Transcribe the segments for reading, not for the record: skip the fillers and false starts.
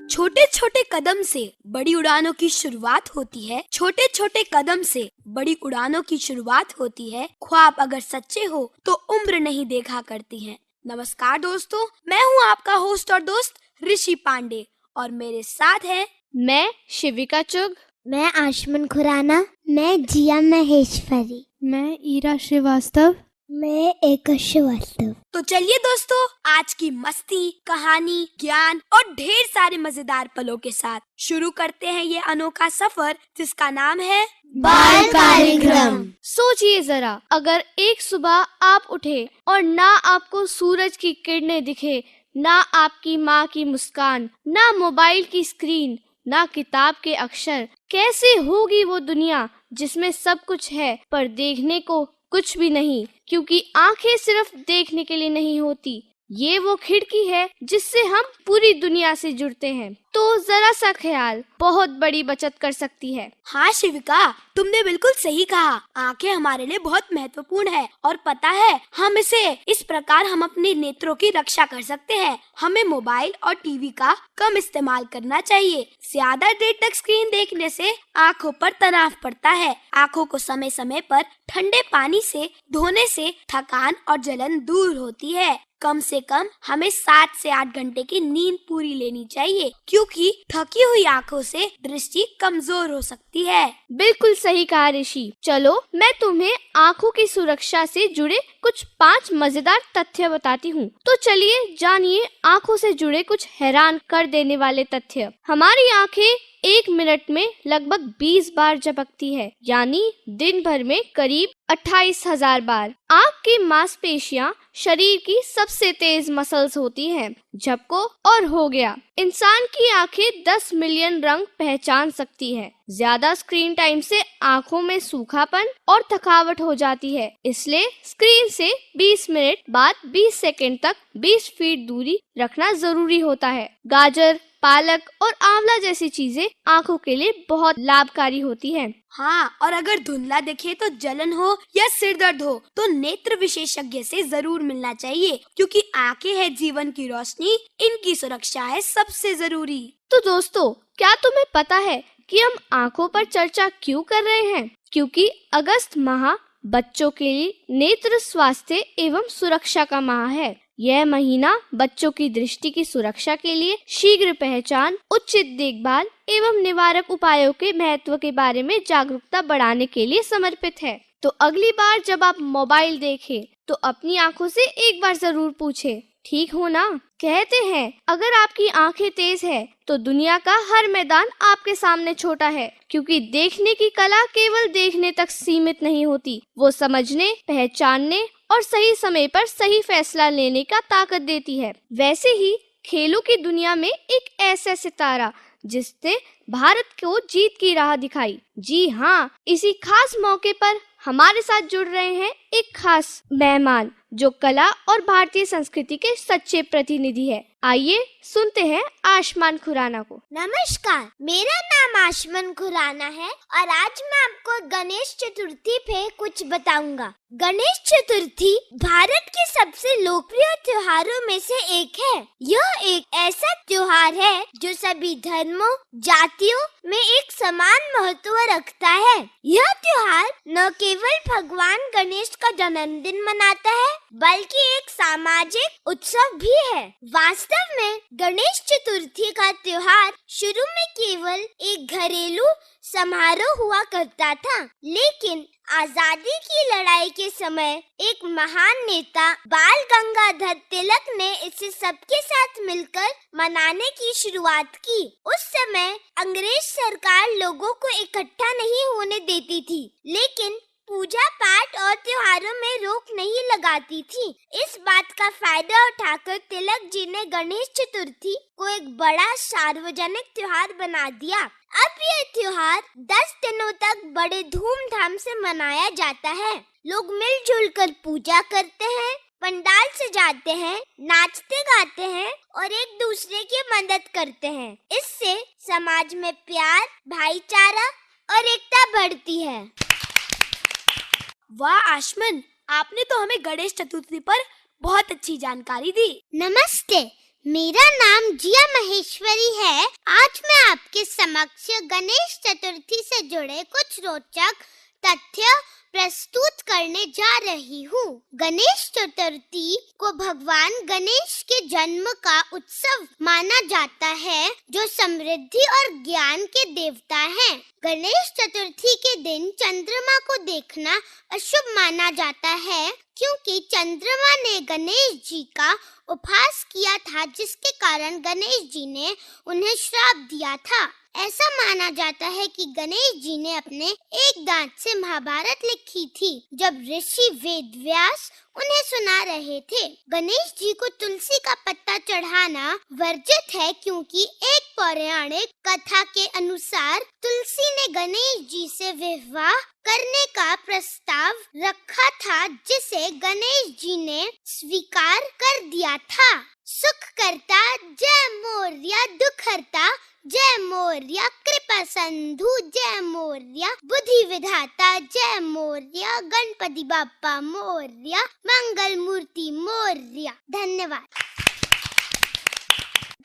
छोटे छोटे कदम से बड़ी उड़ानों की शुरुआत होती है। छोटे छोटे कदम से बड़ी उड़ानों की शुरुआत होती है। ख्वाब अगर सच्चे हो तो उम्र नहीं देखा करती है। नमस्कार दोस्तों, मैं हूँ आपका होस्ट और दोस्त ऋषि पांडे और मेरे साथ है मैं शिविका चुग, मैं आशमन खुराना, मैं जिया महेश्वरी, मैं ईरा श्रीवास्तव, मैं एक श्रीवास्तव। तो चलिए दोस्तों, आज की मस्ती, कहानी, ज्ञान और ढेर सारे मजेदार पलों के साथ शुरू करते हैं ये अनोखा सफर जिसका नाम है बाल कार्यक्रम। सोचिए जरा, अगर एक सुबह आप उठे और ना आपको सूरज की किरणें दिखे, ना आपकी माँ की मुस्कान, ना मोबाइल की स्क्रीन, ना किताब के अक्षर, कैसे होगी वो दुनिया जिसमें सब कुछ है पर देखने को कुछ भी नहीं। क्योंकि आंखें सिर्फ देखने के लिए नहीं होती, ये वो खिड़की है जिससे हम पूरी दुनिया से जुड़ते हैं। तो जरा सा ख्याल बहुत बड़ी बचत कर सकती है। हाँ शिविका, तुमने बिल्कुल सही कहा। आंखें हमारे लिए बहुत महत्वपूर्ण है और पता है इस प्रकार हम अपने नेत्रों की रक्षा कर सकते हैं। हमें मोबाइल और टीवी का कम इस्तेमाल करना चाहिए। ज्यादा देर तक स्क्रीन देखने से आंखों पर तनाव पड़ता है। आंखों को समय समय पर ठंडे पानी से धोने से थकान और जलन दूर होती है। कम से कम हमें 7 से 8 घंटे की नींद पूरी लेनी चाहिए, क्योंकि थकी हुई आंखों से दृष्टि कमजोर हो सकती है। बिल्कुल सही कहा ऋषि। चलो मैं तुम्हें आंखों की सुरक्षा से जुड़े कुछ 5 मजेदार तथ्य बताती हूँ। तो चलिए जानिए आंखों से जुड़े कुछ हैरान कर देने वाले तथ्य। हमारी आंखें 1 मिनट में लगभग 20 बार झपकती है, यानी दिन भर में करीब 28,000 बार। आंख की मांसपेशियां शरीर की सबसे तेज मसल्स होती हैं। झपको और हो गया। इंसान की आंखें 10 मिलियन रंग पहचान सकती है। ज्यादा स्क्रीन टाइम से आंखों में सूखापन और थकावट हो जाती है, इसलिए स्क्रीन से 20 मिनट बाद 20 सेकंड तक 20 फीट दूरी रखना जरूरी होता है। गाजर, पालक और आंवला जैसी चीजें आंखों के लिए बहुत लाभकारी होती हैं। हाँ, और अगर धुंधला दिखे तो जलन हो या सिर दर्द हो तो नेत्र विशेषज्ञ से जरूर मिलना चाहिए, क्योंकि आंखें है जीवन की रोशनी, इनकी सुरक्षा है सबसे जरूरी। तो दोस्तों, क्या तुम्हें पता है कि हम आंखों पर चर्चा क्यों कर रहे हैं? क्योंकि अगस्त माह बच्चों के लिए नेत्र स्वास्थ्य एवं सुरक्षा का माह है। यह महीना बच्चों की दृष्टि की सुरक्षा के लिए शीघ्र पहचान, उचित देखभाल एवं निवारक उपायों के महत्व के बारे में जागरूकता बढ़ाने के लिए समर्पित है। तो अगली बार जब आप मोबाइल देखें तो अपनी आंखों से एक बार जरूर पूछें, ठीक हो ना? कहते हैं अगर आपकी आंखें तेज है तो दुनिया का हर मैदान आपके सामने छोटा है, क्योंकि देखने की कला केवल देखने तक सीमित नहीं होती, वो समझने, पहचानने और सही समय पर सही फैसला लेने का ताकत देती है। वैसे ही खेलों की दुनिया में एक ऐसा सितारा जिसने भारत को जीत की राह दिखाई। जी हाँ, इसी खास मौके पर हमारे साथ जुड़ रहे हैं एक खास मेहमान जो कला और भारतीय संस्कृति के सच्चे प्रतिनिधि है। आइए सुनते हैं आशमान खुराना को। नमस्कार, मेरा नाम आशमन खुराना है और आज मैं आपको गणेश चतुर्थी पे कुछ बताऊंगा। गणेश चतुर्थी भारत के सबसे लोकप्रिय त्योहारों में से एक है। यह एक ऐसा त्योहार है जो सभी धर्मों, जातियों में एक समान महत्व रखता है। यह त्योहार न केवल भगवान गणेश का जन्मदिन मनाता है, बल्कि एक सामाजिक उत्सव भी है। वास्तव में गणेश चतुर्थी का त्योहार शुरू में केवल एक घरेलू समारोह हुआ करता था, लेकिन आजादी की लड़ाई के समय एक महान नेता बाल गंगाधर तिलक ने इसे सबके साथ मिलकर मनाने की शुरुआत की। उस समय अंग्रेज सरकार लोगों को इकट्ठा नहीं होने देती थी, लेकिन पूजा पाठ और त्योहारों में रोक नहीं लगाती थी। इस बात का फायदा उठाकर तिलक जी ने गणेश चतुर्थी को एक बड़ा सार्वजनिक त्योहार बना दिया। अब यह त्योहार 10 दिनों तक बड़े धूमधाम से मनाया जाता है। लोग मिलजुल कर पूजा करते हैं, पंडाल सजाते हैं, नाचते गाते हैं और एक दूसरे की मदद करते हैं। इससे समाज में प्यार, भाईचारा और एकता बढ़ती है। वाह आशमन, आपने तो हमें गणेश चतुर्थी पर बहुत अच्छी जानकारी दी। नमस्ते, मेरा नाम जिया महेश्वरी है। आज मैं आपके समक्ष गणेश चतुर्थी से जुड़े कुछ रोचक तथ्य प्रस्तुत करने जा रही हूँ। गणेश चतुर्थी को भगवान गणेश के जन्म का उत्सव माना जाता है, जो समृद्धि और ज्ञान के देवता हैं। गणेश चतुर्थी के दिन चंद्रमा को देखना अशुभ माना जाता है, क्योंकि चंद्रमा ने गणेश जी का उपहास किया था, जिसके कारण गणेश जी ने उन्हें श्राप दिया था। ऐसा माना जाता है कि गणेश जी ने अपने एक दांत से महाभारत लिखी थी, जब ऋषि वेदव्यास उन्हें सुना रहे थे। गणेश जी को तुलसी का पत्ता चढ़ाना वर्जित है, क्योंकि एक पौराणिक कथा के अनुसार तुलसी ने गणेश जी से विवाह करने का प्रस्ताव रखा था, जिसे गणेश जी ने स्वीकार कर दिया था। सुख करता जय मोरया, दुख हरता जय मोरया, कृपा सिंधु जय मोरया, बुद्धि विधाता जय मोरया, गणपति बाप्पा मोरया, मंगल मूर्ति मोरया। धन्यवाद।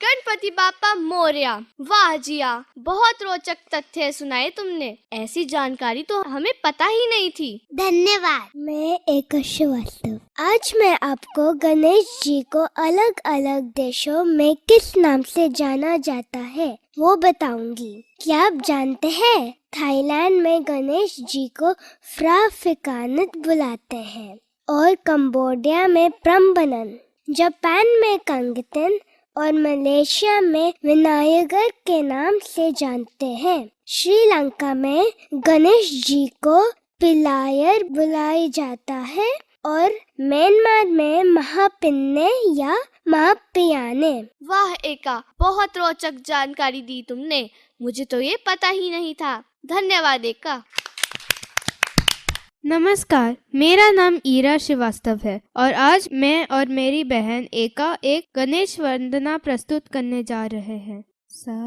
गणपति बाप्पा मोरया। वाह जिया, बहुत रोचक तथ्य सुनाए तुमने। ऐसी जानकारी तो हमें पता ही नहीं थी। धन्यवाद। मैं एक श्रीवास्तव। आज मैं आपको गणेश जी को अलग अलग देशों में किस नाम से जाना जाता है वो बताऊंगी। क्या आप जानते हैं, थाईलैंड में गणेश जी को फ्राफिकानत बुलाते हैं और कंबोडिया में प्रम्बनन, जापान में कंगतन और मलेशिया में विनायगर के नाम से जानते हैं। श्रीलंका में गणेश जी को पिलायर बुलाया जाता है और म्यांमार में महापिन्ने या महापियाने। वाह एका, बहुत रोचक जानकारी दी तुमने। मुझे तो ये पता ही नहीं था। धन्यवाद एका। नमस्कार, मेरा नाम ईरा श्रीवास्तव है और आज मैं और मेरी बहन एका एक गणेश वंदना प्रस्तुत करने जा रहे हैं। सा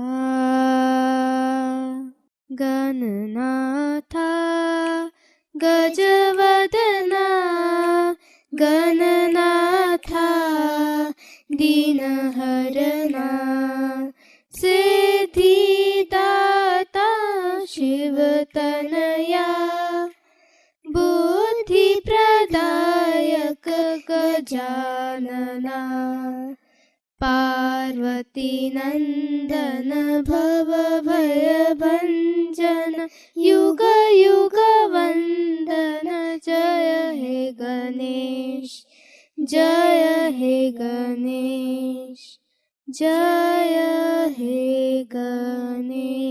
गणनाथा गजवदना गणनाथा दीनहरना सिद्धिदाता शिवतनया बुद्धि प्रदायक गजानना पार्वती नंदन भव भय भंजन युग युग वंदन जय हे गणेश जय हे गणेश जय हे गणेश।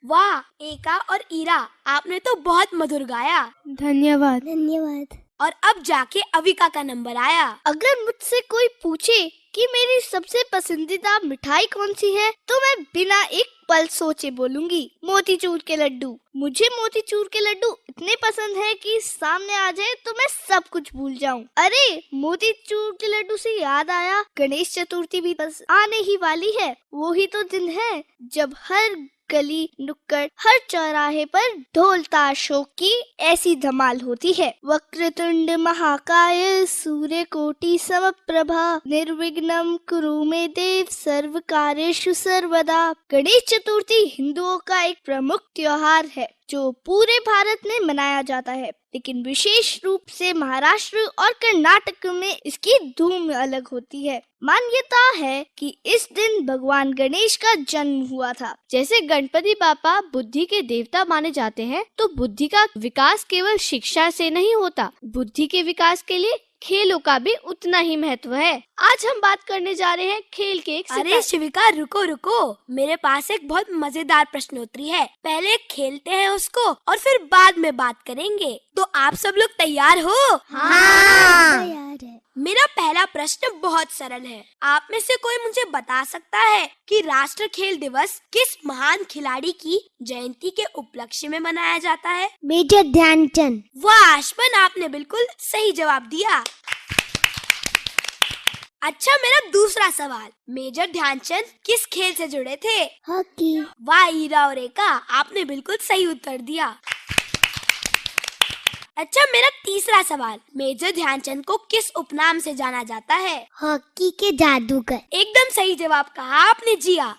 वाह एका और ईरा, आपने तो बहुत मधुर गाया। धन्यवाद। धन्यवाद। और अब जाके अविका का नंबर आया। अगर मुझसे कोई पूछे कि मेरी सबसे पसंदीदा मिठाई कौन सी है, तो मैं बिना एक पल सोचे बोलूंगी मोतीचूर के लड्डू। मुझे मोतीचूर के लड्डू इतने पसंद है कि सामने आ जाए तो मैं सब कुछ भूल जाऊं। अरे, मोतीचूर के लड्डू से याद आया, गणेश चतुर्थी भी बस आने ही वाली है। वो ही तो दिन है जब हर गली नुक्कड़, हर चौराहे पर ढोल ताशों की ऐसी धमाल होती है। वक्रतुंड महाकाय सूर्यकोटि समप्रभा निर्विघ्नं कुरु मे देव सर्व कार्येषु सर्वदा। गणेश चतुर्थी हिंदुओं का एक प्रमुख त्योहार है, जो पूरे भारत में मनाया जाता है, लेकिन विशेष रूप से महाराष्ट्र और कर्नाटक में इसकी धूम अलग होती है। मान्यता है कि इस दिन भगवान गणेश का जन्म हुआ था। जैसे गणपति बापा बुद्धि के देवता माने जाते हैं, तो बुद्धि का विकास केवल शिक्षा से नहीं होता, बुद्धि के विकास के लिए खेलों का भी उतना ही महत्व है। आज हम बात करने जा रहे हैं खेल के एक अरे शिविका, रुको रुको, मेरे पास एक बहुत मजेदार प्रश्नोत्तरी है। पहले खेलते हैं उसको और फिर बाद में बात करेंगे। तो आप सब लोग तैयार हो? हाँ। तैयार है। मेरा पहला प्रश्न बहुत सरल है। आप में से कोई मुझे बता सकता है कि राष्ट्र खेल दिवस किस महान खिलाड़ी की जयंती के उपलक्ष्य में मनाया जाता है? मेजर ध्यानचंद। वाह आशमन, आपने बिल्कुल सही जवाब दिया। अच्छा, मेरा दूसरा सवाल, मेजर ध्यानचंद किस खेल से जुड़े थे? हॉकी। वाह ईरा और रेखा, आपने बिल्कुल सही उत्तर दिया। अच्छा, मेरा तीसरा सवाल, मेजर ध्यानचंद को किस उपनाम से जाना जाता है? हॉकी के जादूगर। एकदम सही जवाब कहा आपने जिया।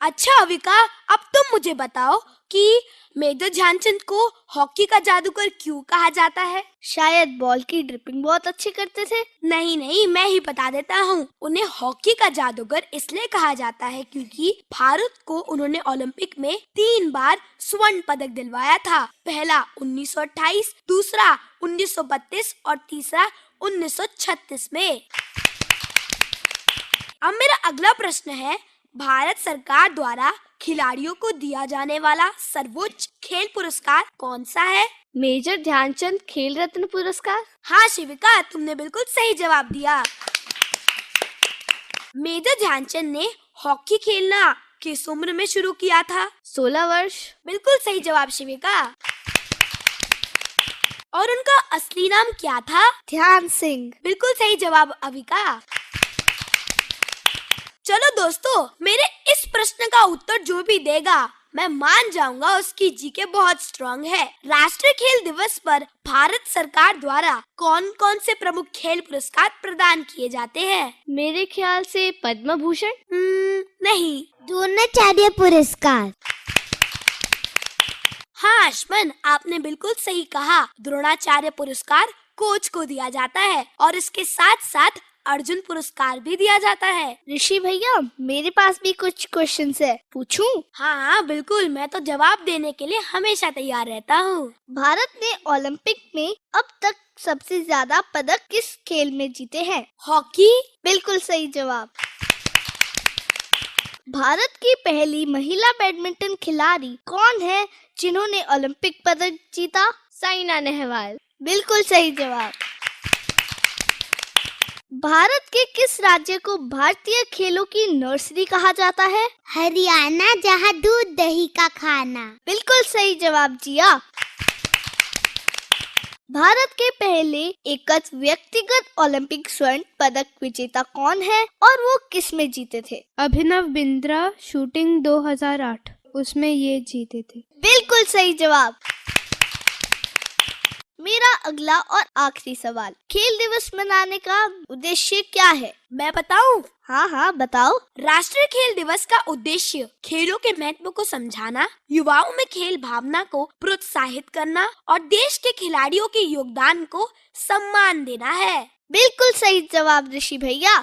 अच्छा अविका, अब तुम मुझे बताओ कि मेजर ध्यानचंद को हॉकी का जादूगर क्यों कहा जाता है? शायद बॉल की ड्रिपिंग बहुत अच्छी करते थे। नहीं, मैं ही बता देता हूँ। उन्हें हॉकी का जादूगर इसलिए कहा जाता है क्योंकि भारत को उन्होंने ओलंपिक में 3 बार स्वर्ण पदक दिलवाया था। पहला 1928, दूसरा 1932 और तीसरा 1936 में। अब मेरा अगला प्रश्न है, भारत सरकार द्वारा खिलाड़ियों को दिया जाने वाला सर्वोच्च खेल पुरस्कार कौन सा है? मेजर ध्यानचंद खेल रत्न पुरस्कार। हाँ शिविका, तुमने बिल्कुल सही जवाब दिया। मेजर ध्यानचंद ने हॉकी खेलना किस उम्र में शुरू किया था? 16 वर्ष। बिल्कुल सही जवाब शिविका। और उनका असली नाम क्या था? ध्यान सिंह। बिल्कुल सही जवाब अविका। चलो दोस्तों, मेरे इस प्रश्न का उत्तर जो भी देगा मैं मान जाऊंगा उसकी जीके बहुत स्ट्रांग है। राष्ट्रीय खेल दिवस पर भारत सरकार द्वारा कौन कौन से प्रमुख खेल पुरस्कार प्रदान किए जाते हैं? मेरे ख्याल से पद्म भूषण। नहीं। द्रोणाचार्य पुरस्कार। हाँ आशमन, आपने बिल्कुल सही कहा। द्रोणाचार्य पुरस्कार कोच को दिया जाता है और इसके साथ साथ अर्जुन पुरस्कार भी दिया जाता है। ऋषि भैया, मेरे पास भी कुछ क्वेश्चंस है, पूछूं? हाँ बिल्कुल, मैं तो जवाब देने के लिए हमेशा तैयार रहता हूँ। भारत ने ओलंपिक में अब तक सबसे ज्यादा पदक किस खेल में जीते हैं? हॉकी। बिल्कुल सही जवाब। भारत की पहली महिला बैडमिंटन खिलाड़ी कौन है जिन्होंने ओलंपिक पदक जीता? साइना नेहवाल। बिल्कुल सही जवाब। भारत के किस राज्य को भारतीय खेलों की नर्सरी कहा जाता है? हरियाणा, जहाँ दूध दही का खाना। बिल्कुल सही जवाब जिया। भारत के पहले एकच व्यक्तिगत ओलंपिक स्वर्ण पदक विजेता कौन है और वो किस में जीते थे? अभिनव बिंद्रा, शूटिंग 2008, उसमें ये जीते थे। बिल्कुल सही जवाब। मेरा अगला और आखिरी सवाल, खेल दिवस मनाने का उद्देश्य क्या है? मैं बताऊं? हाँ बताओ। राष्ट्रीय खेल दिवस का उद्देश्य खेलों के महत्व को समझाना, युवाओं में खेल भावना को प्रोत्साहित करना और देश के खिलाड़ियों के योगदान को सम्मान देना है। बिल्कुल सही जवाब ऋषि भैया।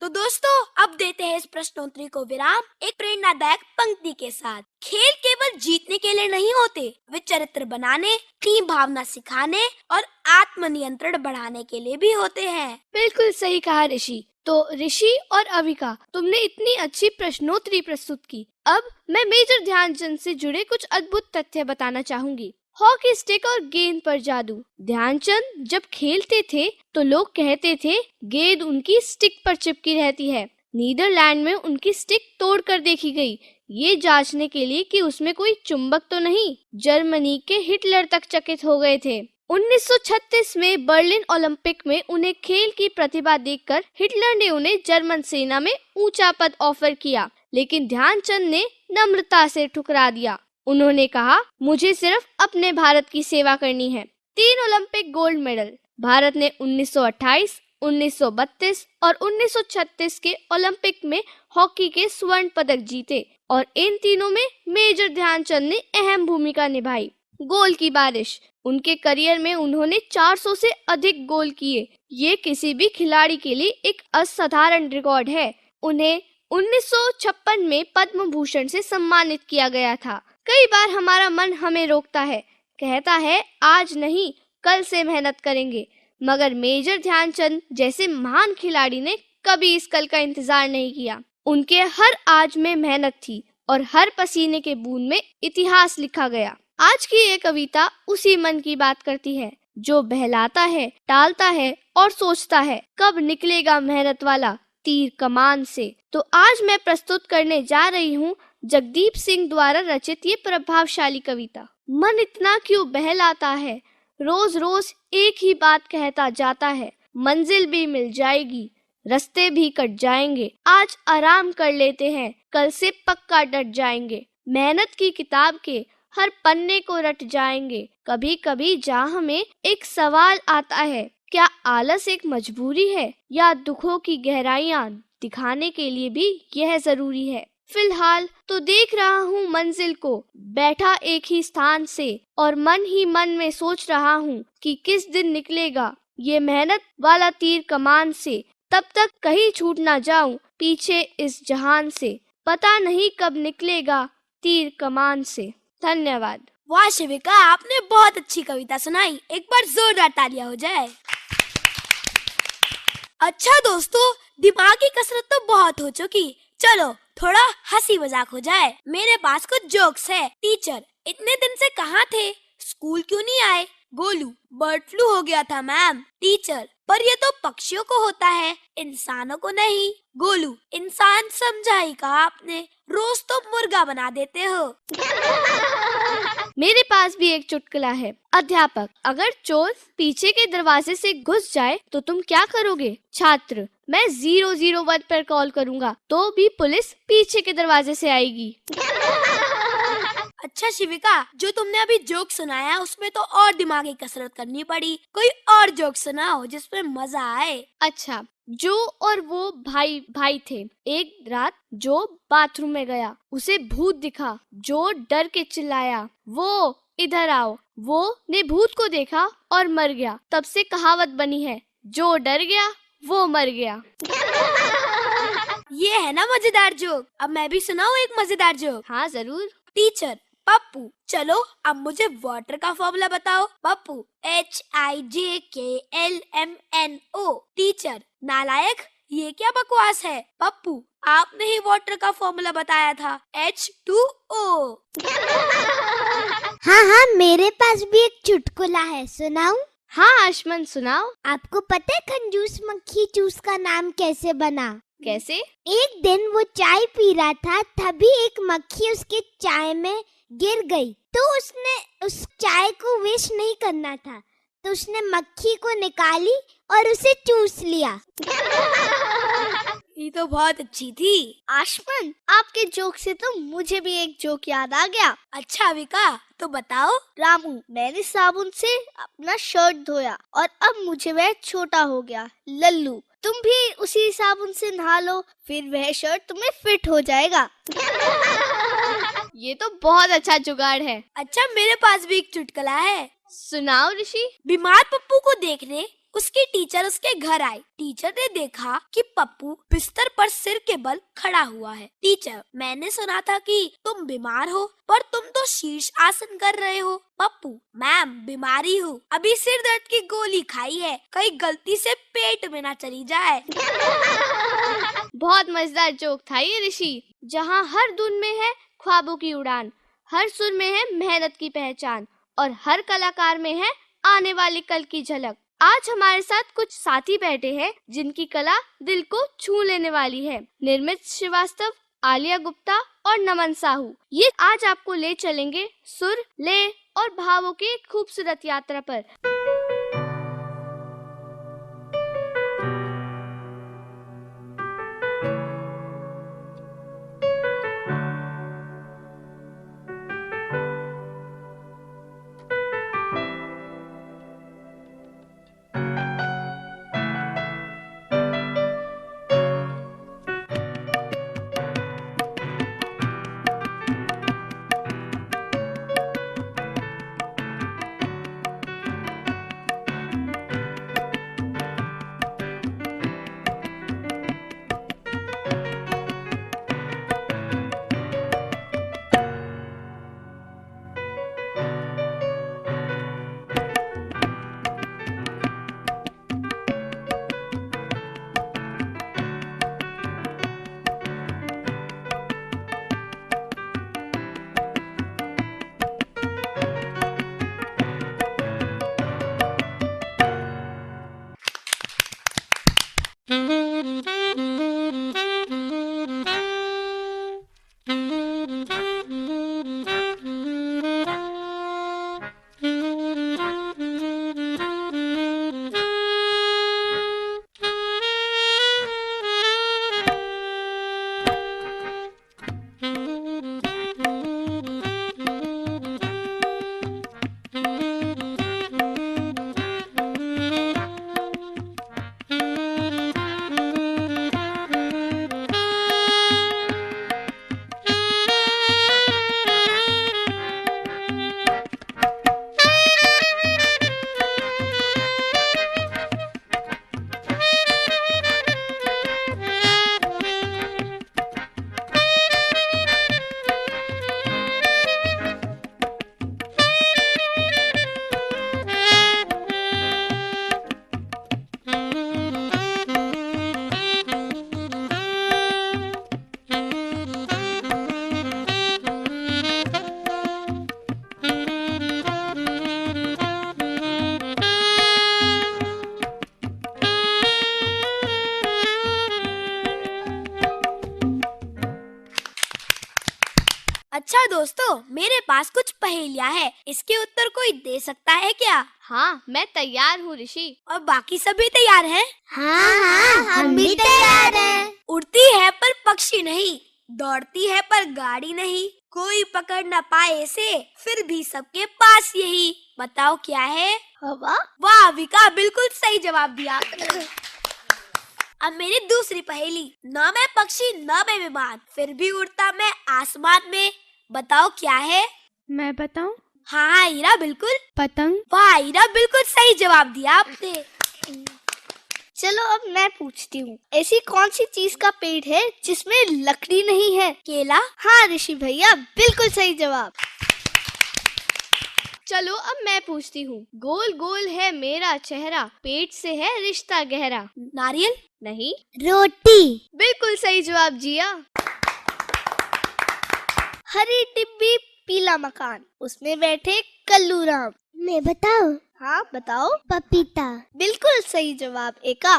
तो दोस्तों, अब देते हैं इस प्रश्नोत्तरी को विराम एक प्रेरणादायक पंक्ति के साथ। खेल केवल जीतने के लिए नहीं होते, वे चरित्र बनाने, टीम भावना सिखाने और आत्मनियंत्रण बढ़ाने के लिए भी होते हैं। बिल्कुल सही कहा ऋषि। तो ऋषि और अविका, तुमने इतनी अच्छी प्रश्नोत्तरी प्रस्तुत की। अब मैं मेजर ध्यानचंद से जुड़े कुछ अद्भुत तथ्य बताना चाहूंगी। हॉकी स्टिक और गेंद पर जादू। ध्यानचंद जब खेलते थे तो लोग कहते थे गेंद उनकी स्टिक पर चिपकी रहती है। नीदरलैंड में उनकी स्टिक तोड़ कर देखी गई, ये जांचने के लिए कि उसमें कोई चुंबक तो नहीं। जर्मनी के हिटलर तक चकित हो गए थे। 1936 में बर्लिन ओलंपिक में उन्हें खेल की प्रतिभा देखकर हिटलर ने उन्हें जर्मन सेना में ऊंचा पद ऑफर किया, लेकिन ध्यानचंद ने नम्रता से ठुकरा दिया। उन्होंने कहा, मुझे सिर्फ अपने भारत की सेवा करनी है। 3 ओलंपिक गोल्ड मेडल। भारत ने 1928, 1932 और 1936 के ओलंपिक में हॉकी के स्वर्ण पदक जीते। और इन तीनों में मेजर ध्यानचंद ने अहम भूमिका निभाई। गोल की बारिश, उनके करियर में उन्होंने 400 से अधिक गोल किए। ये किसी भी खिलाड़ी के लिए एक असाधारण रिकॉर्ड है। उन्हें 1956 में पद्म भूषण से सम्मानित किया गया था। कई बार हमारा मन हमें रोकता है, कहता है आज नहीं कल से मेहनत करेंगे, मगर मेजर ध्यानचंद जैसे महान खिलाड़ी ने कभी इस कल का इंतजार नहीं किया। उनके हर आज में मेहनत थी और हर पसीने के बूंद में इतिहास लिखा गया। आज की ये कविता उसी मन की बात करती है जो बहलाता है, टालता है और सोचता है कब निकलेगा मेहनत वाला तीर कमान से। तो आज मैं प्रस्तुत करने जा रही हूँ जगदीप सिंह द्वारा रचित ये प्रभावशाली कविता। मन इतना क्यों बहलाता है, रोज रोज एक ही बात कहता जाता है। मंजिल भी मिल जाएगी, रास्ते भी कट जाएंगे, आज आराम कर लेते हैं, कल से पक्का डट जाएंगे। मेहनत की किताब के हर पन्ने को रट जाएंगे। कभी कभी जहाँ में एक सवाल आता है, क्या आलस एक मजबूरी है या दुखों की गहराइयाँ दिखाने के लिए भी यह जरूरी है। फिलहाल तो देख रहा हूँ मंजिल को बैठा एक ही स्थान से, और मन ही मन में सोच रहा हूँ कि किस दिन निकलेगा ये मेहनत वाला तीर कमान से। तब तक कहीं छूट ना जाऊं पीछे इस जहान से, पता नहीं कब निकलेगा तीर कमान से। धन्यवाद। वाह शिविका, आपने बहुत अच्छी कविता सुनाई। एक बार जोरदार तालियां हो जाए। अच्छा दोस्तों, दिमाग की कसरत तो बहुत हो चुकी, चलो थोड़ा हंसी मजाक हो जाए। मेरे पास कुछ जोक्स है। टीचर, इतने दिन से कहाँ थे, स्कूल क्यों नहीं आए? गोलू, बर्ड फ्लू हो गया था मैम। टीचर, पर ये तो पक्षियों को होता है, इंसानों को नहीं। गोलू, इंसान समझा ही कहा आपने, रोज तो मुर्गा बना देते हो। मेरे पास भी एक चुटकुला है। अध्यापक, अगर चोर पीछे के दरवाजे से घुस जाए तो तुम क्या करोगे? छात्र, मैं 001 पर कॉल करूँगा, तो भी पुलिस पीछे के दरवाजे से आएगी। अच्छा शिविका, जो तुमने अभी जोक सुनाया उसमें तो और दिमागी कसरत करनी पड़ी। कोई और जोक सुनाओ जिसमें मजा आए। अच्छा, जो और वो भाई भाई थे। एक रात जो बाथरूम में गया, उसे भूत दिखा। जो डर के चिल्लाया, वो इधर आओ। वो ने भूत को देखा और मर गया। तब से कहावत बनी है, जो डर गया वो मर गया। ये है ना मजेदार जोक। अब मैं भी सुनाऊं एक मजेदार जोक। हाँ जरूर। टीचर, पप्पू, चलो अब मुझे वाटर का फॉर्मूला बताओ। पप्पू, HIJKLMNO। टीचर, नालायक, ये क्या बकवास है? पप्पू, आपने ही वाटर का फॉर्मूला बताया था, H2O। हाँ, मेरे पास भी एक चुटकुला है, सुनाऊं? हाँ आशमन, सुनाओ। आपको पता है कंजूस मक्खी चूस का नाम कैसे बना? कैसे? एक दिन वो चाय पी रहा था, तभी एक मक्खी उसके चाय में गिर गई। तो उसने उस चाय को वेस्ट नहीं करना था, तो उसने मक्खी को निकाली और उसे चूस लिया। ये तो बहुत अच्छी थी। आशमन, आपके जोक से तो मुझे भी एक जोक याद आ गया। अच्छा विका, तो बताओ। रामू, मैंने साबुन से अपना शर्ट धोया और अब मुझे वह छोटा हो गया। लल्लू, तुम भी उसी साबुन से नहा लो, फिर वह शर्ट तुम्हें फिट हो जाएगा। ये तो बहुत अच्छा जुगाड़ है। अच्छा, मेरे पास भी एक चुटकुला है। सुनाओ ऋषि। बीमार पप्पू को देखने उसकी टीचर उसके घर आई। टीचर ने देखा कि पप्पू बिस्तर पर सिर के बल खड़ा हुआ है। टीचर, मैंने सुना था कि तुम बीमार हो, पर तुम तो शीर्ष आसन कर रहे हो। पप्पू, मैम बीमारी हूँ, अभी सिर दर्द की गोली खाई है, कहीं गलती से पेट में ना चली जाए। बहुत मजेदार जोक था ये ऋषि। जहाँ हर धुन में है ख्वाबों की उड़ान, हर सुर में है मेहनत की पहचान, और हर कलाकार में है आने वाले कल की झलक। आज हमारे साथ कुछ साथी बैठे हैं जिनकी कला दिल को छू लेने वाली है। निर्मित श्रीवास्तव, आलिया गुप्ता और नमन साहू ये आज आपको ले चलेंगे सुर, लय और भावों की एक खूबसूरत यात्रा पर। दोस्तों, मेरे पास कुछ पहेलियाँ हैं। इसके उत्तर कोई दे सकता है क्या? हाँ, मैं तैयार हूँ ऋषि। और बाकी सभी तैयार हैं? हाँ, हम भी तैयार हैं। उड़ती है पर पक्षी नहीं, दौड़ती है पर गाड़ी नहीं, कोई पकड़ न पाए इसे, फिर भी सबके पास यही। बताओ क्या है? हवा। वाह विका, बिल्कुल सही जवाब दिया। अब मेरी दूसरी पहेली। न मैं पक्षी न मैं विमान, फिर भी उड़ता मैं आसमान में। बताओ क्या है? मैं बताऊं? हाँ हीरा, बिल्कुल। पतंग। वाह हीरा, बिल्कुल सही जवाब दिया आपने। चलो अब मैं पूछती हूँ, ऐसी कौन सी चीज का पेड़ है जिसमें लकड़ी नहीं है? केला। हाँ ऋषि भैया, बिल्कुल सही जवाब। चलो अब मैं पूछती हूँ, गोल गोल है मेरा चेहरा, पेट से है रिश्ता गहरा। नारियल। नहीं। रोटी। बिल्कुल सही जवाब जिया। हरी डिब्बी पीला मकान, उसमें बैठे कल्लू राम। मैं बताऊं? हाँ बताओ। पपीता। बिल्कुल सही जवाब एका।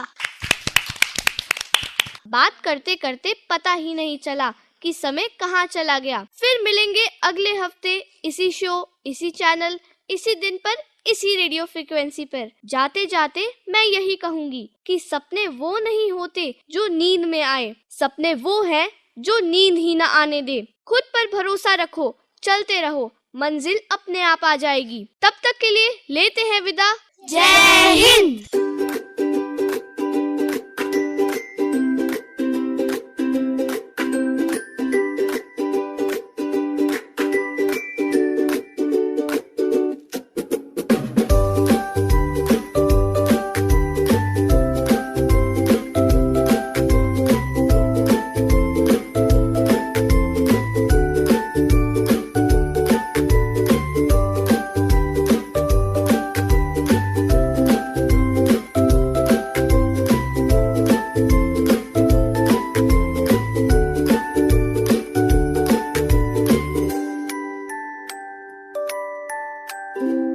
बात करते करते पता ही नहीं चला कि समय कहाँ चला गया। फिर मिलेंगे अगले हफ्ते इसी शो, इसी चैनल, इसी दिन पर, इसी रेडियो फ्रीक्वेंसी पर। जाते जाते मैं यही कहूँगी कि सपने वो नहीं होते जो नींद में आए, सपने वो हैं जो नींद ही न आने दे। खुद पर भरोसा रखो, चलते रहो, मंजिल अपने आप आ जाएगी। तब तक के लिए लेते हैं विदा। जय हिंद। Thank you.